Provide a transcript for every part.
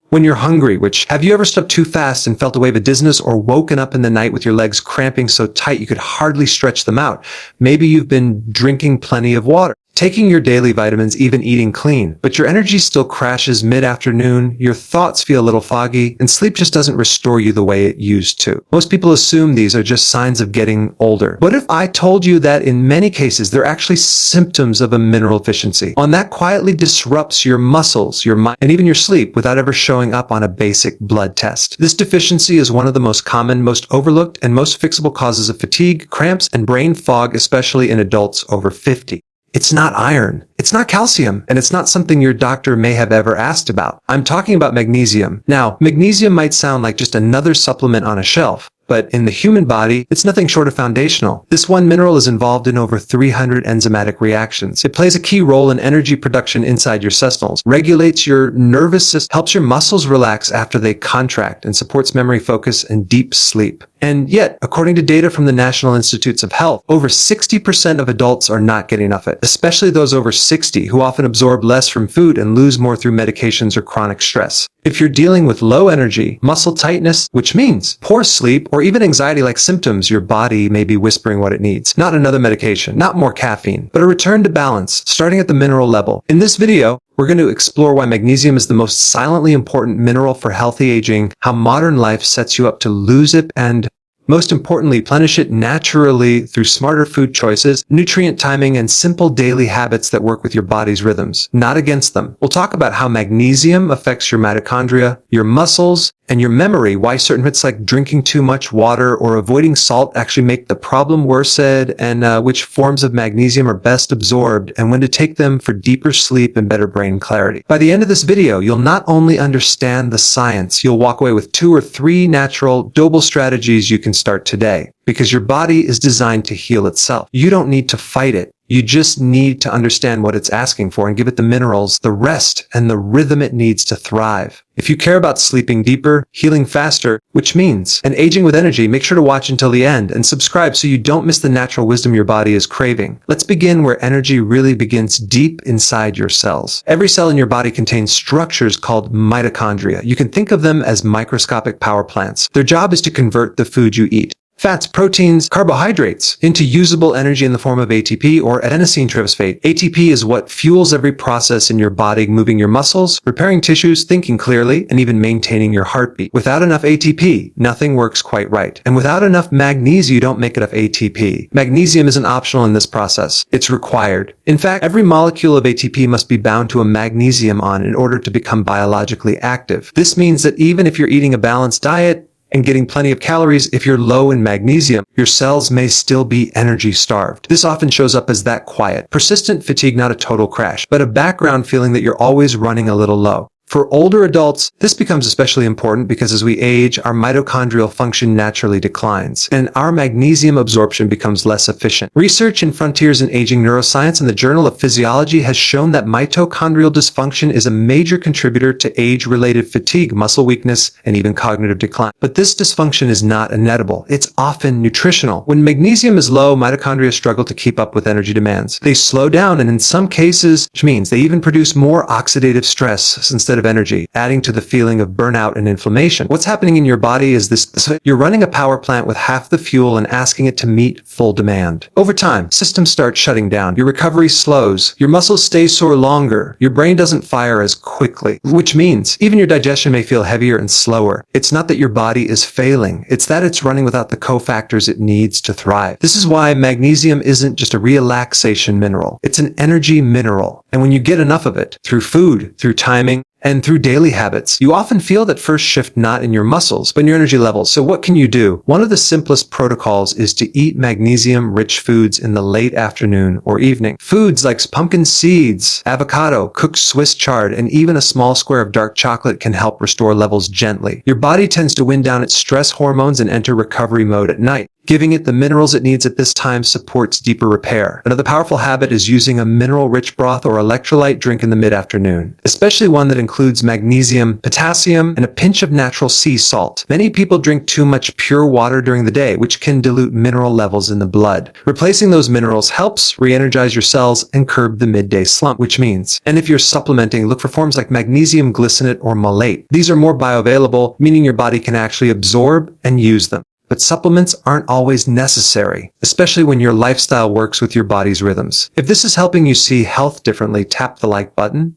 When you're hungry, have you ever stepped too fast and felt a wave of dizziness, or woken up in the night with your legs cramping so tight you could hardly stretch them out? Maybe you've been drinking plenty of water, taking your daily vitamins, even eating clean, but your energy still crashes mid-afternoon, your thoughts feel a little foggy, and sleep just doesn't restore you the way it used to. Most people assume these are just signs of getting older. What if I told you that in many cases, they're actually symptoms of a mineral deficiency? One that quietly disrupts your muscles, your mind, and even your sleep without ever showing up on a basic blood test. This deficiency is one of the most common, most overlooked, and most fixable causes of fatigue, cramps, and brain fog, especially in adults over 50. It's not iron, it's not calcium, and it's not something your doctor may have ever asked about. I'm talking about magnesium. Now, magnesium might sound like just another supplement on a shelf, but in the human body, it's nothing short of foundational. This one mineral is involved in over 300 enzymatic reactions. It plays a key role in energy production inside your cells, regulates your nervous system, helps your muscles relax after they contract, and supports memory, focus, and deep sleep. And yet, according to data from the National Institutes of Health, over 60% of adults are not getting enough of it, especially those over 60 who often absorb less from food and lose more through medications or chronic stress. If you're dealing with low energy, muscle tightness, which means poor sleep, or even anxiety-like symptoms, your body may be whispering what it needs. Not another medication, not more caffeine, but a return to balance, starting at the mineral level. In this video, we're going to explore why magnesium is the most silently important mineral for healthy aging, how modern life sets you up to lose it, and most importantly, replenish it naturally through smarter food choices, nutrient timing, and simple daily habits that work with your body's rhythms, not against them. We'll talk about how magnesium affects your mitochondria, your muscles, and your memory, why certain habits like drinking too much water or avoiding salt actually make the problem worse, and which forms of magnesium are best absorbed, and when to take them for deeper sleep and better brain clarity. By the end of this video, you'll not only understand the science, you'll walk away with 2 or 3 natural, doable strategies you can start today, because your body is designed to heal itself. You don't need to fight it. You just need to understand what it's asking for and give it the minerals, the rest, and the rhythm it needs to thrive. If you care about sleeping deeper, healing faster, which means, and aging with energy, make sure to watch until the end and subscribe so you don't miss the natural wisdom your body is craving. Let's begin where energy really begins, deep inside your cells. Every cell in your body contains structures called mitochondria. You can think of them as microscopic power plants. Their job is to convert the food you eat, fats, proteins, carbohydrates, into usable energy in the form of ATP or adenosine triphosphate. ATP is what fuels every process in your body, moving your muscles, repairing tissues, thinking clearly, and even maintaining your heartbeat. Without enough ATP, nothing works quite right. And without enough magnesium, you don't make enough ATP. Magnesium isn't optional in this process. It's required. In fact, every molecule of ATP must be bound to a magnesium ion in order to become biologically active. This means that even if you're eating a balanced diet and getting plenty of calories, if you're low in magnesium, your cells may still be energy starved. This often shows up as that quiet, persistent fatigue, not a total crash, but a background feeling that you're always running a little low. For older adults, this becomes especially important because as we age, our mitochondrial function naturally declines, and our magnesium absorption becomes less efficient. Research in Frontiers in Aging Neuroscience and the Journal of Physiology has shown that mitochondrial dysfunction is a major contributor to age-related fatigue, muscle weakness, and even cognitive decline. But this dysfunction is not inedible. It's often nutritional. When magnesium is low, mitochondria struggle to keep up with energy demands. They slow down, and in some cases, which means they even produce more oxidative stress instead of energy, adding to the feeling of burnout and inflammation. What's happening in your body is this: you're running a power plant with half the fuel and asking it to meet full demand. Over time, systems start shutting down. Your recovery slows. Your muscles stay sore longer. Your brain doesn't fire as quickly, which means even your digestion may feel heavier and slower. It's not that your body is failing. It's that it's running without the cofactors it needs to thrive. This is why magnesium isn't just a relaxation mineral. It's an energy mineral. And when you get enough of it, through food, through timing, and through daily habits, you often feel that first shift not in your muscles, but in your energy levels. So what can you do? One of the simplest protocols is to eat magnesium-rich foods in the late afternoon or evening. Foods like pumpkin seeds, avocado, cooked Swiss chard, and even a small square of dark chocolate can help restore levels gently. Your body tends to wind down its stress hormones and enter recovery mode at night. Giving it the minerals it needs at this time supports deeper repair. Another powerful habit is using a mineral-rich broth or electrolyte drink in the mid-afternoon, especially one that includes magnesium, potassium, and a pinch of natural sea salt. Many people drink too much pure water during the day, which can dilute mineral levels in the blood. Replacing those minerals helps re-energize your cells and curb the midday slump, which means, and if you're supplementing, look for forms like magnesium glycinate or malate. These are more bioavailable, meaning your body can actually absorb and use them. But supplements aren't always necessary, especially when your lifestyle works with your body's rhythms. If this is helping you see health differently, tap the like button.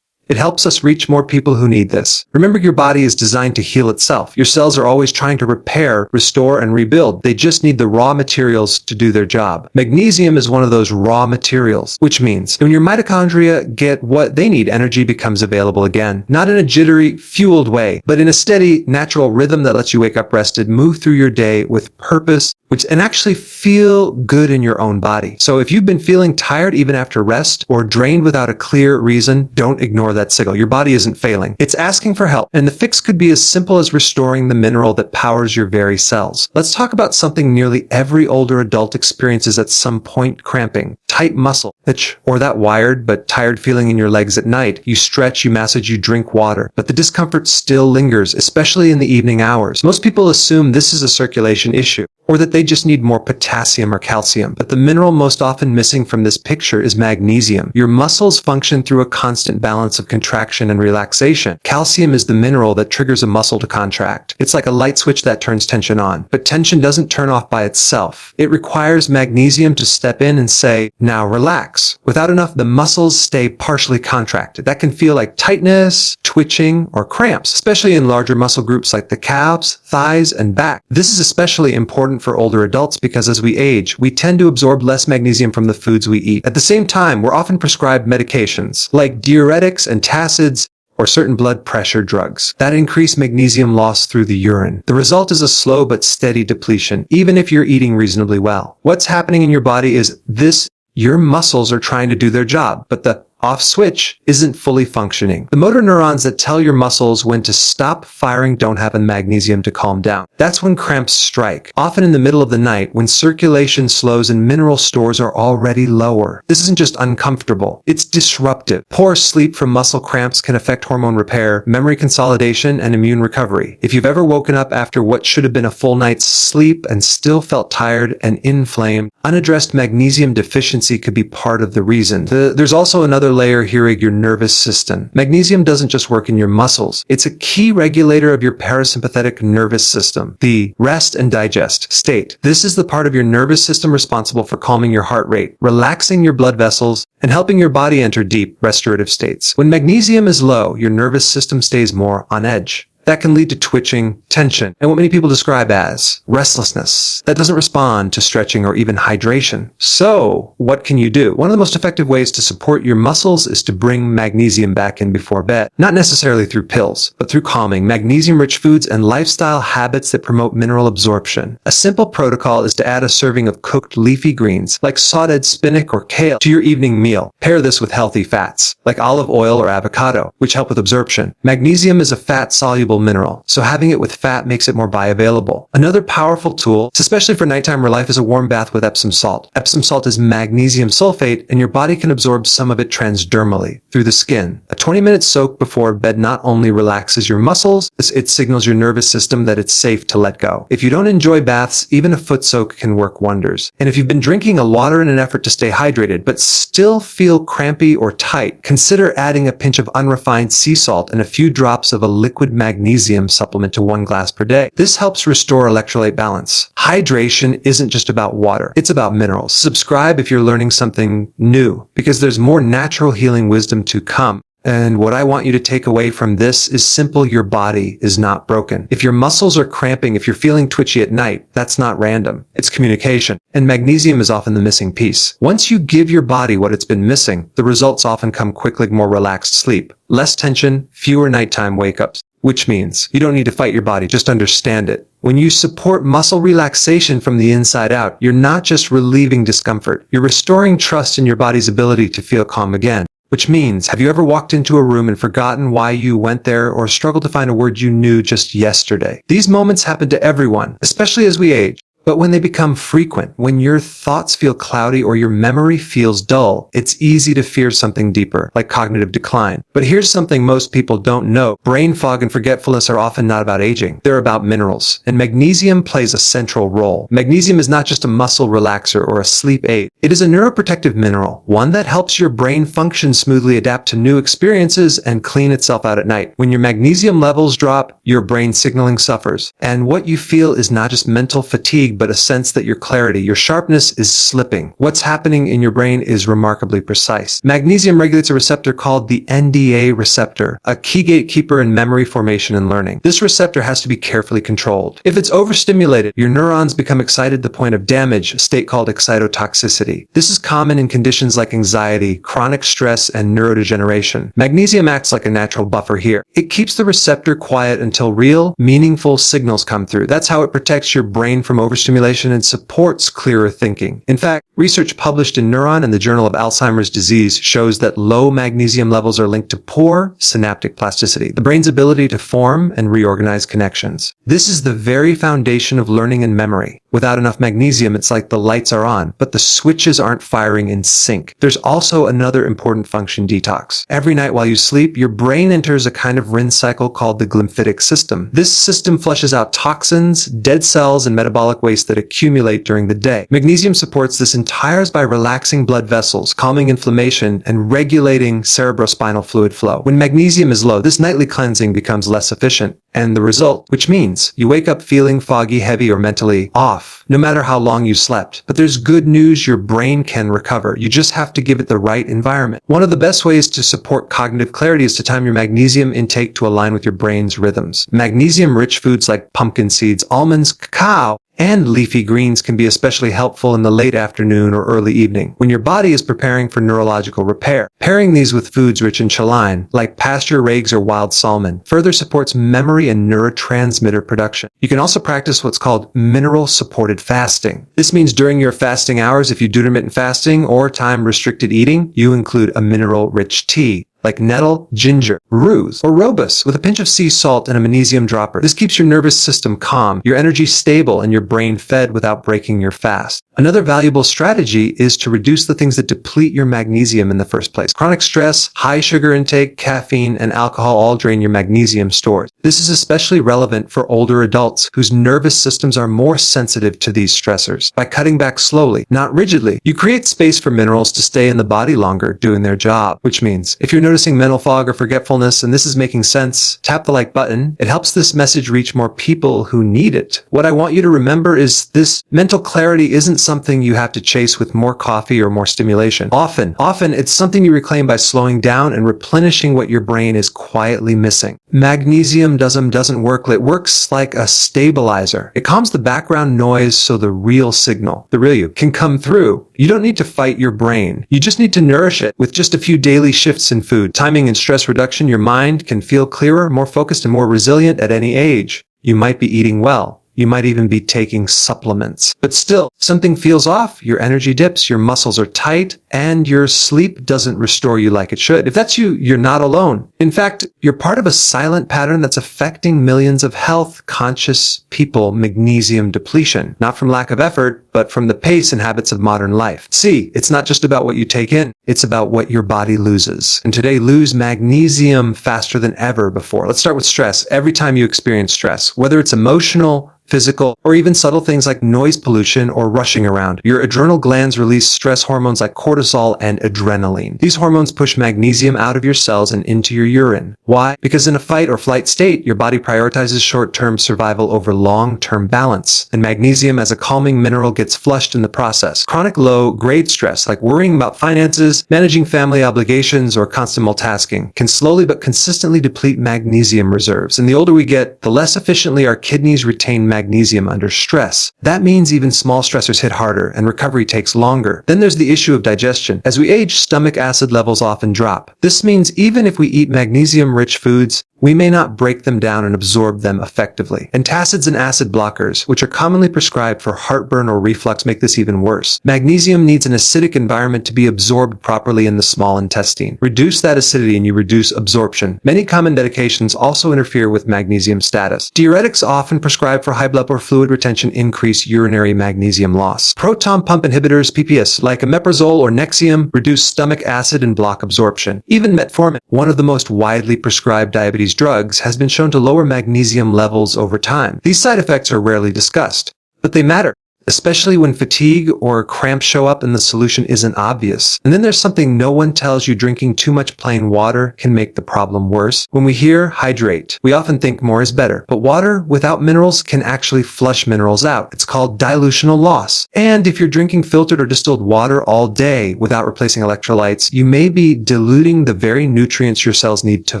It helps us reach more people who need this. Remember, your body is designed to heal itself. Your cells are always trying to repair, restore, and rebuild. They just need the raw materials to do their job. Magnesium is one of those raw materials, which means when your mitochondria get what they need, energy becomes available again. Not in a jittery, fueled way, but in a steady, natural rhythm that lets you wake up rested, move through your day with purpose, and actually feel good in your own body. So if you've been feeling tired even after rest or drained without a clear reason, don't ignore that signal. Your body isn't failing. It's asking for help. And the fix could be as simple as restoring the mineral that powers your very cells. Let's talk about something nearly every older adult experiences at some point: cramping, tight muscle, itch, or that wired but tired feeling in your legs at night. You stretch, you massage, you drink water, but the discomfort still lingers, especially in the evening hours. Most people assume this is a circulation issue, or that they just need more potassium or calcium. But the mineral most often missing from this picture is magnesium. Your muscles function through a constant balance of contraction and relaxation. Calcium is the mineral that triggers a muscle to contract. It's like a light switch that turns tension on. But tension doesn't turn off by itself. It requires magnesium to step in and say, now relax. Without enough, the muscles stay partially contracted. That can feel like tightness, twitching, or cramps, especially in larger muscle groups like the calves, thighs, and back. This is especially important for older adults because as we age, we tend to absorb less magnesium from the foods we eat. At the same time, we're often prescribed medications like diuretics, antacids, or certain blood pressure drugs that increase magnesium loss through the urine. The result is a slow but steady depletion, even if you're eating reasonably well. What's happening in your body is this: your muscles are trying to do their job, but the off switch isn't fully functioning. The motor neurons that tell your muscles when to stop firing don't have the magnesium to calm down. That's when cramps strike, often in the middle of the night when circulation slows and mineral stores are already lower. This isn't just uncomfortable, it's disruptive. Poor sleep from muscle cramps can affect hormone repair, memory consolidation, and immune recovery. If you've ever woken up after what should have been a full night's sleep and still felt tired and inflamed, unaddressed magnesium deficiency could be part of the reason. There's also another layer here: your nervous system. Magnesium doesn't just work in your muscles. It's a key regulator of your parasympathetic nervous system, the rest and digest state. This is the part of your nervous system responsible for calming your heart rate, relaxing your blood vessels, and helping your body enter deep restorative states. When magnesium is low, your nervous system stays more on edge. That can lead to twitching, tension, and what many people describe as restlessness that doesn't respond to stretching or even hydration. So, what can you do? One of the most effective ways to support your muscles is to bring magnesium back in before bed. Not necessarily through pills, but through calming, magnesium-rich foods and lifestyle habits that promote mineral absorption. A simple protocol is to add a serving of cooked leafy greens, like sauteed spinach or kale, to your evening meal. Pair this with healthy fats, like olive oil or avocado, which help with absorption. Magnesium is a fat-soluble mineral, so having it with fat makes it more bioavailable. Another powerful tool, especially for nighttime where life, is a warm bath with Epsom salt. Epsom salt is magnesium sulfate, and your body can absorb some of it transdermally through the skin. A 20-minute soak before bed not only relaxes your muscles, it signals your nervous system that it's safe to let go. If you don't enjoy baths, even a foot soak can work wonders. And if you've been drinking a water in an effort to stay hydrated but still feel crampy or tight, consider adding a pinch of unrefined sea salt and a few drops of a liquid magnesium supplement to 1 glass per day. This helps restore electrolyte balance. Hydration isn't just about water, it's about minerals. Subscribe if you're learning something new, because there's more natural healing wisdom to come. And what I want you to take away from this is simple: your body is not broken. If your muscles are cramping, if you're feeling twitchy at night, that's not random. It's communication. And magnesium is often the missing piece. Once you give your body what it's been missing, the results often come quickly: more relaxed sleep, less tension, fewer nighttime wake-ups. Which means you don't need to fight your body, just understand it. When you support muscle relaxation from the inside out, you're not just relieving discomfort, you're restoring trust in your body's ability to feel calm again. Which means, have you ever walked into a room and forgotten why you went there, or struggled to find a word you knew just yesterday? These moments happen to everyone, especially as we age. But when they become frequent, when your thoughts feel cloudy or your memory feels dull, it's easy to fear something deeper, like cognitive decline. But here's something most people don't know. Brain fog and forgetfulness are often not about aging. They're about minerals. And magnesium plays a central role. Magnesium is not just a muscle relaxer or a sleep aid. It is a neuroprotective mineral, one that helps your brain function smoothly, adapt to new experiences, and clean itself out at night. When your magnesium levels drop, your brain signaling suffers. And what you feel is not just mental fatigue, but a sense that your clarity, your sharpness is slipping. What's happening in your brain is remarkably precise. Magnesium regulates a receptor called the NDA receptor, a key gatekeeper in memory formation and learning. This receptor has to be carefully controlled. If it's overstimulated, your neurons become excited to the point of damage, a state called excitotoxicity. This is common in conditions like anxiety, chronic stress, and neurodegeneration. Magnesium acts like a natural buffer here. It keeps the receptor quiet until real, meaningful signals come through. That's how it protects your brain from overstimulation and supports clearer thinking. In fact, research published in Neuron and the Journal of Alzheimer's Disease shows that low magnesium levels are linked to poor synaptic plasticity, the brain's ability to form and reorganize connections. This is the very foundation of learning and memory. Without enough magnesium, it's like the lights are on, but the switches aren't firing in sync. There's also another important function: detox. Every night while you sleep, your brain enters a kind of rinse cycle called the glymphatic system. This system flushes out toxins, dead cells, and metabolic waste that accumulate during the day. Magnesium supports this entire by relaxing blood vessels, calming inflammation, and regulating cerebrospinal fluid flow. When magnesium is low, this nightly cleansing becomes less efficient, and the result, which means you wake up feeling foggy, heavy, or mentally off, no matter how long you slept. But there's good news: your brain can recover. You just have to give it the right environment. One of the best ways to support cognitive clarity is to time your magnesium intake to align with your brain's rhythms. Magnesium-rich foods like pumpkin seeds, almonds, cacao, and leafy greens can be especially helpful in the late afternoon or early evening, when your body is preparing for neurological repair. Pairing these with foods rich in choline, like pasture rags or wild salmon, further supports memory and neurotransmitter production. You can also practice what's called mineral-supported fasting. This means during your fasting hours, if you do intermittent fasting or time-restricted eating, you include a mineral-rich tea, like nettle, ginger, rose, or robus, with a pinch of sea salt and a magnesium dropper. This keeps your nervous system calm, your energy stable, and your brain fed without breaking your fast. Another valuable strategy is to reduce the things that deplete your magnesium in the first place. Chronic stress, high sugar intake, caffeine, and alcohol all drain your magnesium stores. This is especially relevant for older adults whose nervous systems are more sensitive to these stressors. By cutting back slowly, not rigidly, you create space for minerals to stay in the body longer, doing their job. Which means, if you're noticing mental fog or forgetfulness, and this is making sense, tap the like button. It helps this message reach more people who need it. What I want you to remember is this: mental clarity isn't something you have to chase with more coffee or more stimulation. Often it's something you reclaim by slowing down and replenishing what your brain is quietly missing. Magnesium doesn't work. It works like a stabilizer. It calms the background noise so the real signal, the real you, can come through. You don't need to fight your brain. You just need to nourish it with just a few daily shifts in food, timing, and stress reduction. Your mind can feel clearer, more focused, and more resilient at any age. You might be eating well. You might even be taking supplements. But still, something feels off. Your energy dips, your muscles are tight, and your sleep doesn't restore you like it should. If that's you, you're not alone. In fact, you're part of a silent pattern that's affecting millions of health-conscious people. Magnesium depletion, not from lack of effort, but from the pace and habits of modern life. See, it's not just about what you take in, it's about what your body loses. And today, lose magnesium faster than ever before. Let's start with stress. Every time you experience stress, whether it's emotional, physical, or even subtle things like noise pollution or rushing around, your adrenal glands release stress hormones like cortisol and adrenaline. These hormones push magnesium out of your cells and into your urine. Why? Because in a fight or flight state, your body prioritizes short-term survival over long-term balance, and magnesium as a calming mineral gets flushed in the process. Chronic low-grade stress, like worrying about finances, managing family obligations, or constant multitasking, can slowly but consistently deplete magnesium reserves. And the older we get, the less efficiently our kidneys retain magnesium under stress. That means even small stressors hit harder and recovery takes longer. Then there's the issue of digestion. As we age, stomach acid levels often drop. This means even if we eat magnesium-rich foods, we may not break them down and absorb them effectively. Antacids and acid blockers, which are commonly prescribed for heartburn or reflux, make this even worse. Magnesium needs an acidic environment to be absorbed properly in the small intestine. Reduce that acidity and you reduce absorption. Many common medications also interfere with magnesium status. Diuretics often prescribed for high blood or fluid retention increase urinary magnesium loss. Proton pump inhibitors, PPS, like omeprazole or Nexium, reduce stomach acid and block absorption. Even metformin, one of the most widely prescribed diabetes drugs, has been shown to lower magnesium levels over time. These side effects are rarely discussed, but they matter, especially when fatigue or cramps show up and the solution isn't obvious. And then there's something no one tells you: drinking too much plain water can make the problem worse. When we hear hydrate, we often think more is better, but water without minerals can actually flush minerals out. It's called dilutional loss. And if you're drinking filtered or distilled water all day without replacing electrolytes, you may be diluting the very nutrients your cells need to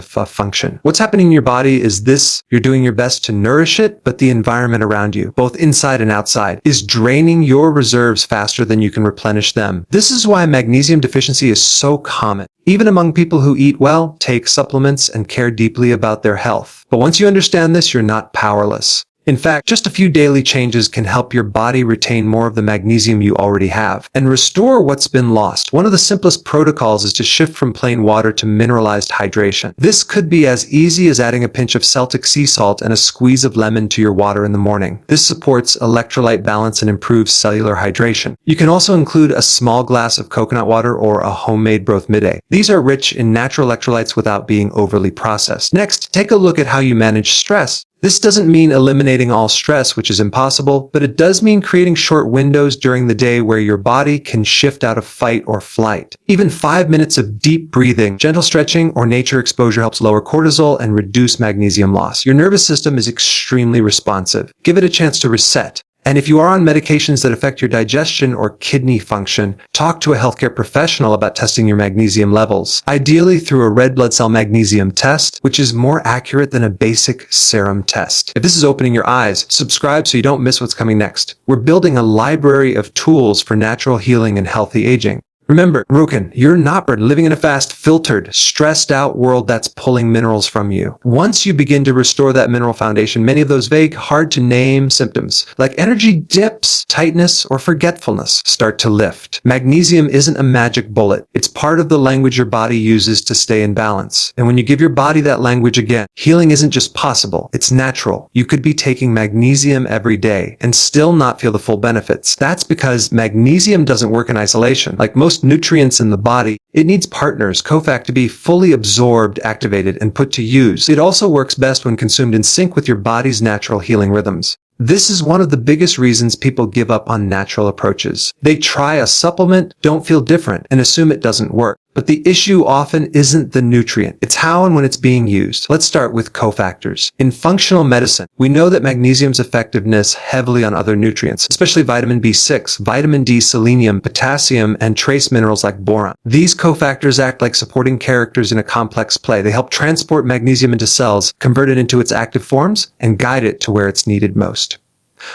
function. What's happening in your body is this: you're doing your best to nourish it, but the environment around you, both inside and outside, is draining your reserves faster than you can replenish them. This is why magnesium deficiency is so common, even among people who eat well, take supplements, and care deeply about their health. But once you understand this, you're not powerless. In fact, just a few daily changes can help your body retain more of the magnesium you already have and restore what's been lost. One of the simplest protocols is to shift from plain water to mineralized hydration. This could be as easy as adding a pinch of Celtic sea salt and a squeeze of lemon to your water in the morning. This supports electrolyte balance and improves cellular hydration. You can also include a small glass of coconut water or a homemade broth midday. These are rich in natural electrolytes without being overly processed. Next, take a look at how you manage stress. This doesn't mean eliminating all stress, which is impossible, but it does mean creating short windows during the day where your body can shift out of fight or flight. Even 5 minutes of deep breathing, gentle stretching, or nature exposure helps lower cortisol and reduce magnesium loss. Your nervous system is extremely responsive. Give it a chance to reset. And if you are on medications that affect your digestion or kidney function, talk to a healthcare professional about testing your magnesium levels, ideally through a red blood cell magnesium test, which is more accurate than a basic serum test. If this is opening your eyes, subscribe so you don't miss what's coming next. We're building a library of tools for natural healing and healthy aging. Remember, Rukin, you're not living in a fast, filtered, stressed out world that's pulling minerals from you. Once you begin to restore that mineral foundation, many of those vague, hard to name symptoms, like energy dips, tightness, or forgetfulness, start to lift. Magnesium isn't a magic bullet. It's part of the language your body uses to stay in balance. And when you give your body that language again, healing isn't just possible, it's natural. You could be taking magnesium every day and still not feel the full benefits. That's because magnesium doesn't work in isolation. Like most nutrients in the body, it needs partners, COFAC, to be fully absorbed, activated, and put to use. It also works best when consumed in sync with your body's natural healing rhythms. This is one of the biggest reasons people give up on natural approaches. They try a supplement, don't feel different, and assume it doesn't work. But the issue often isn't the nutrient. It's how and when it's being used. Let's start with cofactors. In functional medicine, we know that magnesium's effectiveness heavily on other nutrients, especially vitamin B6, vitamin D, selenium, potassium, and trace minerals like boron. These cofactors act like supporting characters in a complex play. They help transport magnesium into cells, convert it into its active forms, and guide it to where it's needed most.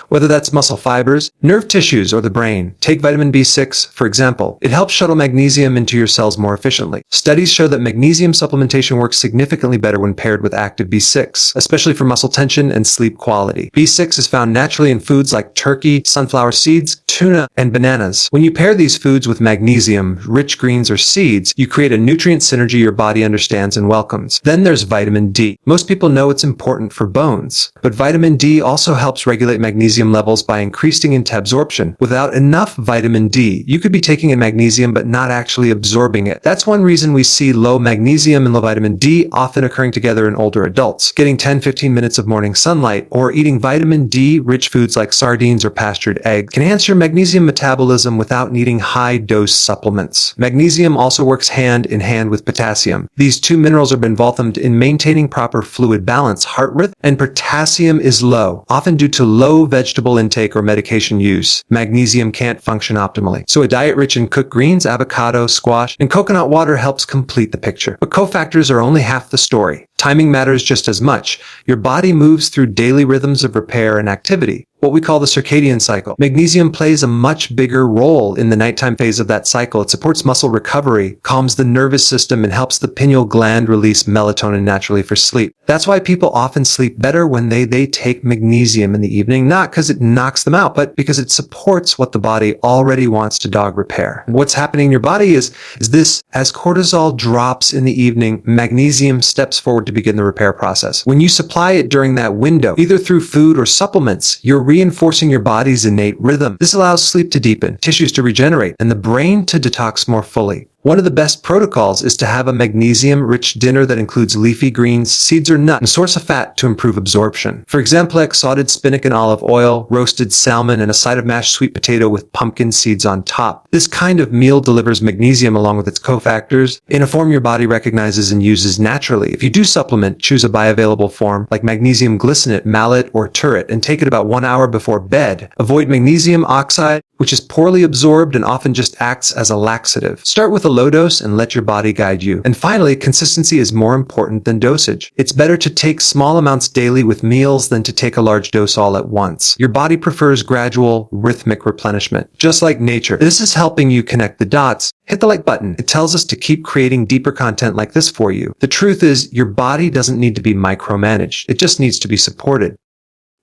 Whether that's muscle fibers, nerve tissues, or the brain. Take vitamin B6, for example. It helps shuttle magnesium into your cells more efficiently. Studies show that magnesium supplementation works significantly better when paired with active B6, especially for muscle tension and sleep quality. B6 is found naturally in foods like turkey, sunflower seeds, tuna, and bananas. When you pair these foods with magnesium, rich greens, or seeds, you create a nutrient synergy your body understands and welcomes. Then there's vitamin D. Most people know it's important for bones, but vitamin D also helps regulate magnesium levels by increasing into absorption. Without enough vitamin D, you could be taking in magnesium but not actually absorbing it. That's one reason we see low magnesium and low vitamin D often occurring together in older adults. Getting 10-15 minutes of morning sunlight or eating vitamin D-rich foods like sardines or pastured eggs can enhance your magnesium metabolism without needing high-dose supplements. Magnesium also works hand in hand with potassium. These two minerals are involved in maintaining proper fluid balance, heart rhythm, and potassium is low, often due to low vegetable intake or medication use. Magnesium can't function optimally. So a diet rich in cooked greens, avocado, squash, and coconut water helps complete the picture. But cofactors are only half the story. Timing matters just as much. Your body moves through daily rhythms of repair and activity, what we call the circadian cycle. Magnesium plays a much bigger role in the nighttime phase of that cycle. It supports muscle recovery, calms the nervous system, and helps the pineal gland release melatonin naturally for sleep. That's why people often sleep better when they take magnesium in the evening, not because it knocks them out, but because it supports what the body already wants to dog repair. What's happening in your body is this: as cortisol drops in the evening, magnesium steps forward to begin the repair process. When you supply it during that window, either through food or supplements, you're reinforcing your body's innate rhythm. This allows sleep to deepen, tissues to regenerate, and the brain to detox more fully. One of the best protocols is to have a magnesium-rich dinner that includes leafy greens, seeds or nuts, and a source of fat to improve absorption. For example, like sauteed spinach and olive oil, roasted salmon, and a side of mashed sweet potato with pumpkin seeds on top. This kind of meal delivers magnesium along with its cofactors in a form your body recognizes and uses naturally. If you do supplement, choose a bioavailable form like magnesium glycinate, malate, or turret, and take it about 1 hour before bed. Avoid magnesium oxide, which is poorly absorbed and often just acts as a laxative. Start with a low dose and let your body guide you. And finally, consistency is more important than dosage. It's better to take small amounts daily with meals than to take a large dose all at once. Your body prefers gradual, rhythmic replenishment, just like nature. This is helping you connect the dots. Hit the like button. It tells us to keep creating deeper content like this for you. The truth is, your body doesn't need to be micromanaged. It just needs to be supported.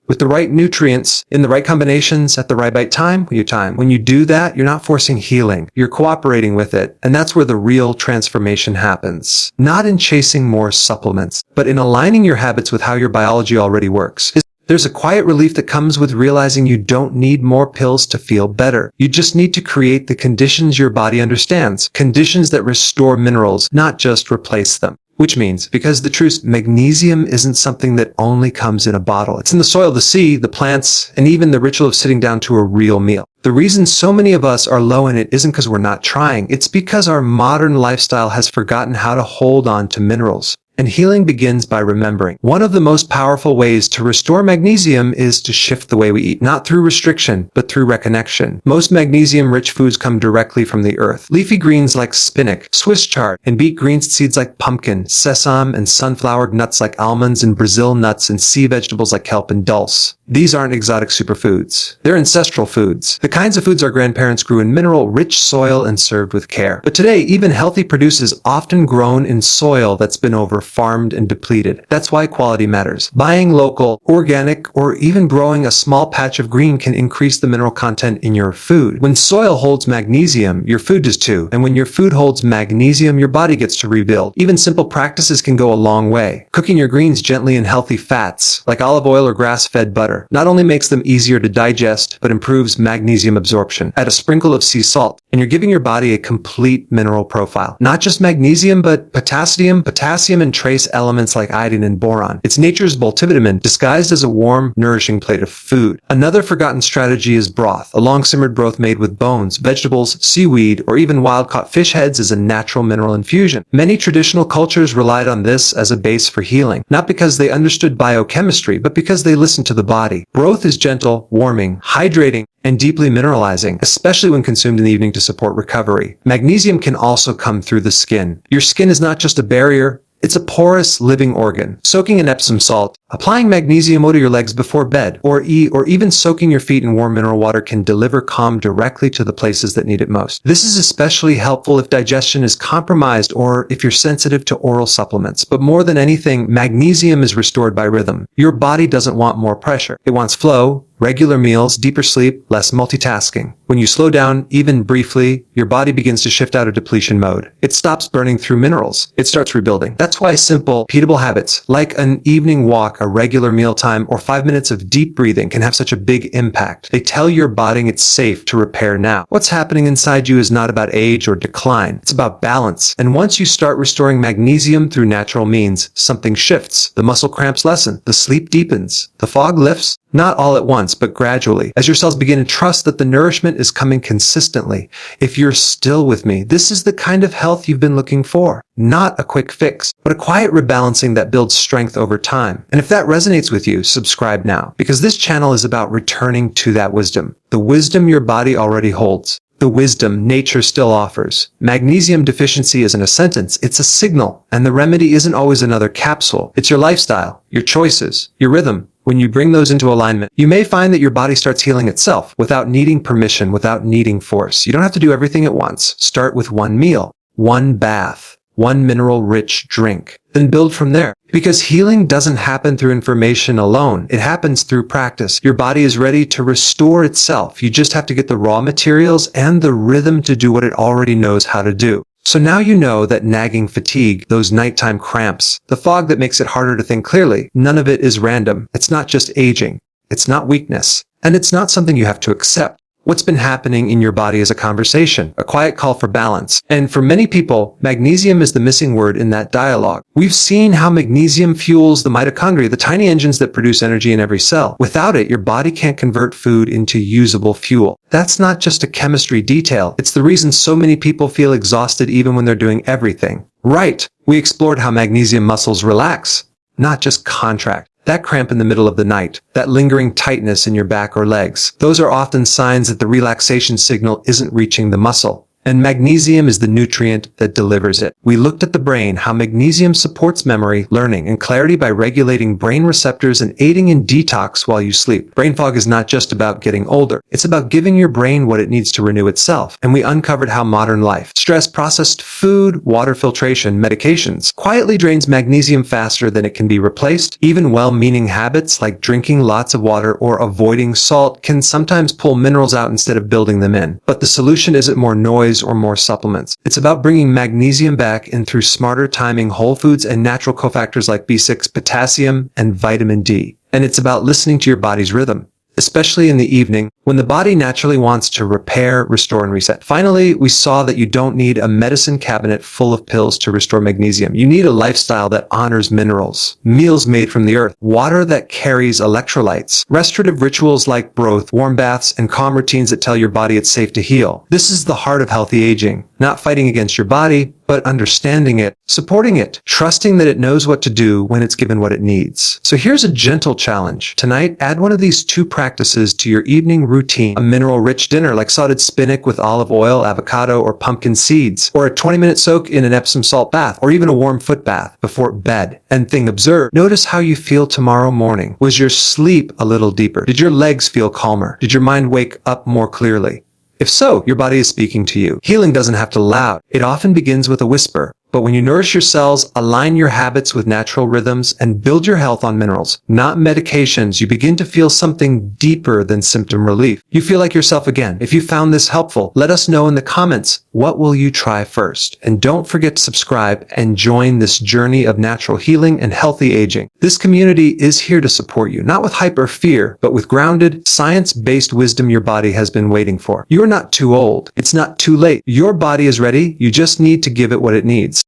With the right nutrients, in the right combinations, at the right time. When you do that, you're not forcing healing. You're cooperating with it. And that's where the real transformation happens. Not in chasing more supplements, but in aligning your habits with how your biology already works. There's a quiet relief that comes with realizing you don't need more pills to feel better. You just need to create the conditions your body understands. Conditions that restore minerals, not just replace them. Which means, because the truth, magnesium isn't something that only comes in a bottle. It's in the soil, the sea, the plants, and even the ritual of sitting down to a real meal. The reason so many of us are low in it isn't because we're not trying. It's because our modern lifestyle has forgotten how to hold on to minerals. And healing begins by remembering. One of the most powerful ways to restore magnesium is to shift the way we eat, not through restriction, but through reconnection. Most magnesium-rich foods come directly from the earth. Leafy greens like spinach, Swiss chard, and beet greens seeds like pumpkin, sesame, and sunflower nuts like almonds, and Brazil nuts, and sea vegetables like kelp and dulse. These aren't exotic superfoods. They're ancestral foods. The kinds of foods our grandparents grew in mineral-rich soil and served with care. But today, even healthy produce is often grown in soil that's been farmed and depleted. That's why quality matters. Buying local, organic, or even growing a small patch of green can increase the mineral content in your food. When soil holds magnesium, your food does too. And when your food holds magnesium, your body gets to rebuild. Even simple practices can go a long way. Cooking your greens gently in healthy fats, like olive oil or grass-fed butter, not only makes them easier to digest, but improves magnesium absorption. Add a sprinkle of sea salt, and you're giving your body a complete mineral profile. Not just magnesium, but potassium, and trace elements like iodine and boron. It's nature's multivitamin disguised as a warm, nourishing plate of food. Another forgotten strategy is broth, a long-simmered broth made with bones, vegetables, seaweed, or even wild-caught fish heads as a natural mineral infusion. Many traditional cultures relied on this as a base for healing, not because they understood biochemistry, but because they listened to the body. Broth is gentle, warming, hydrating, and deeply mineralizing, especially when consumed in the evening to support recovery. Magnesium can also come through the skin. Your skin is not just a barrier, it's a porous, living organ. Soaking in Epsom salt, applying magnesium to your legs before bed, or even soaking your feet in warm mineral water can deliver calm directly to the places that need it most. This is especially helpful if digestion is compromised or if you're sensitive to oral supplements. But more than anything, magnesium is restored by rhythm. Your body doesn't want more pressure. It wants flow, regular meals, deeper sleep, less multitasking. When you slow down, even briefly, your body begins to shift out of depletion mode. It stops burning through minerals. It starts rebuilding. That's why simple, repeatable habits, like an evening walk, a regular mealtime, or 5 minutes of deep breathing can have such a big impact. They tell your body it's safe to repair now. What's happening inside you is not about age or decline. It's about balance. And once you start restoring magnesium through natural means, something shifts. The muscle cramps lessen. The sleep deepens. The fog lifts. Not all at once, but gradually, as your cells begin to trust that the nourishment is coming consistently. If you're still with me, this is the kind of health you've been looking for. Not a quick fix, but a quiet rebalancing that builds strength over time. And if that resonates with you, subscribe now, because this channel is about returning to that wisdom. The wisdom your body already holds. the wisdom nature still offers. Magnesium deficiency isn't a sentence, it's a signal. And the remedy isn't always another capsule. It's your lifestyle, your choices, your rhythm. When you bring those into alignment, you may find that your body starts healing itself without needing permission, without needing force. You don't have to do everything at once. Start with one meal, one bath, one mineral-rich drink, then build from there. Because healing doesn't happen through information alone. It happens through practice. Your body is ready to restore itself. You just have to get the raw materials and the rhythm to do what it already knows how to do. So now you know that nagging fatigue, those nighttime cramps, the fog that makes it harder to think clearly, none of it is random. It's not just aging. It's not weakness. And it's not something you have to accept. What's been happening in your body is a conversation, a quiet call for balance. And for many people, magnesium is the missing word in that dialogue. We've seen how magnesium fuels the mitochondria, the tiny engines that produce energy in every cell. Without it, your body can't convert food into usable fuel. That's not just a chemistry detail. It's the reason so many people feel exhausted even when they're doing everything right. We explored how magnesium muscles relax, not just contract. That cramp in the middle of the night, that lingering tightness in your back or legs, those are often signs that the relaxation signal isn't reaching the muscle. And magnesium is the nutrient that delivers it. We looked at the brain, how magnesium supports memory, learning, and clarity by regulating brain receptors and aiding in detox while you sleep. Brain fog is not just about getting older. It's about giving your brain what it needs to renew itself. And we uncovered how modern life, stress, processed food, water filtration, medications, quietly drains magnesium faster than it can be replaced. Even well-meaning habits like drinking lots of water or avoiding salt can sometimes pull minerals out instead of building them in. But the solution isn't more noise or more supplements. It's about bringing magnesium back in through smarter timing, whole foods, and natural cofactors like B6, potassium, and vitamin D. And it's about listening to your body's rhythm, especially in the evening, when the body naturally wants to repair, restore, and reset. Finally, we saw that you don't need a medicine cabinet full of pills to restore magnesium. You need a lifestyle that honors minerals, meals made from the earth, water that carries electrolytes, restorative rituals like broth, warm baths, and calm routines that tell your body it's safe to heal. This is the heart of healthy aging, not fighting against your body, but understanding it, supporting it, trusting that it knows what to do when it's given what it needs. So here's a gentle challenge. Tonight, add one of these two practices to your evening routine. A mineral-rich dinner like sauteed spinach with olive oil, avocado, or pumpkin seeds, or a 20-minute soak in an Epsom salt bath, or even a warm foot bath before bed. And observe. Notice how you feel tomorrow morning. Was your sleep a little deeper? Did your legs feel calmer? Did your mind wake up more clearly? If so, your body is speaking to you. Healing doesn't have to loud. It often begins with a whisper. But when you nourish your cells, align your habits with natural rhythms, and build your health on minerals, not medications, you begin to feel something deeper than symptom relief. You feel like yourself again. If you found this helpful, let us know in the comments. What will you try first? And don't forget to subscribe and join this journey of natural healing and healthy aging. This community is here to support you, not with hype or fear, but with grounded, science-based wisdom your body has been waiting for. You're not too old. It's not too late. Your body is ready. You just need to give it what it needs.